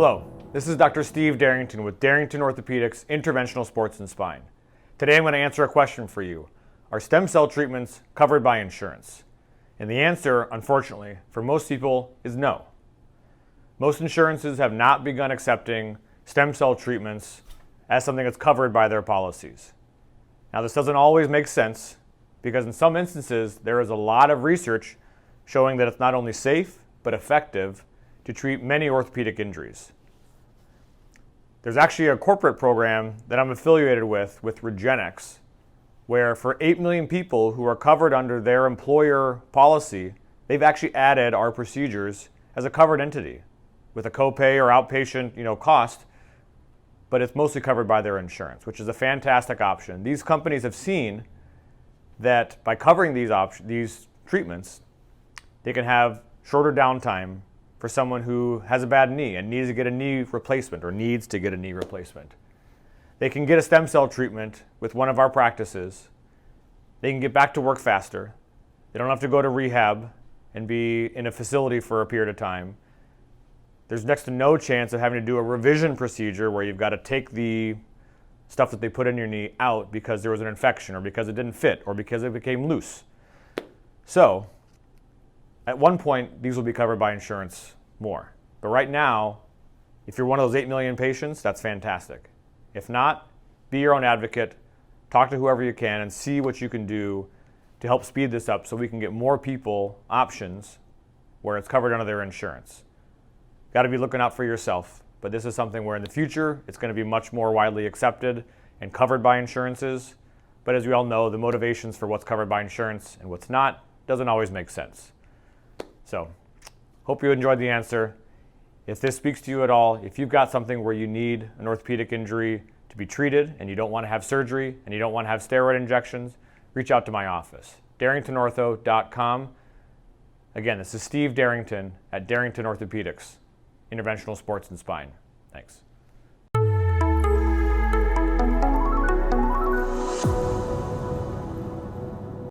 Hello, this is Dr. Steve Darrington with Darrington Orthopedics Interventional Sports and Spine. Today I'm going to answer a question for you. Are stem cell treatments covered by insurance? And the answer, unfortunately, for most people is no. Most insurances have not begun accepting stem cell treatments as something that's covered by their policies. Now, this doesn't always make sense because in some instances there is a lot of research showing that it's not only safe but effective to treat many orthopedic injuries. There's actually a corporate program that I'm affiliated with Regenexx, where for 8 million people who are covered under their employer policy, they've actually added our procedures as a covered entity with a copay or outpatient cost, but it's mostly covered by their insurance, which is a fantastic option. These companies have seen that by covering these treatments, they can have shorter downtime for someone who has a bad knee and needs to get a knee replacement. They can get a stem cell treatment with one of our practices. They can get back to work faster. They don't have to go to rehab and be in a facility for a period of time. There's next to no chance of having to do a revision procedure where you've got to take the stuff that they put in your knee out because there was an infection or because it didn't fit or because it became loose. So, at one point, these will be covered by insurance more. But right now, if you're one of those 8 million patients, that's fantastic. If not, be your own advocate, talk to whoever you can, and see what you can do to help speed this up so we can get more people options where it's covered under their insurance. Got to be looking out for yourself, but this is something where in the future, it's going to be much more widely accepted and covered by insurances. But as we all know, the motivations for what's covered by insurance and what's not doesn't always make sense. So, hope you enjoyed the answer. If this speaks to you at all, if you've got something where you need an orthopedic injury to be treated and you don't want to have surgery and you don't want to have steroid injections, reach out to my office, darringtonortho.com. Again, this is Steve Darrington at Darrington Orthopedics, Interventional Sports and Spine. Thanks.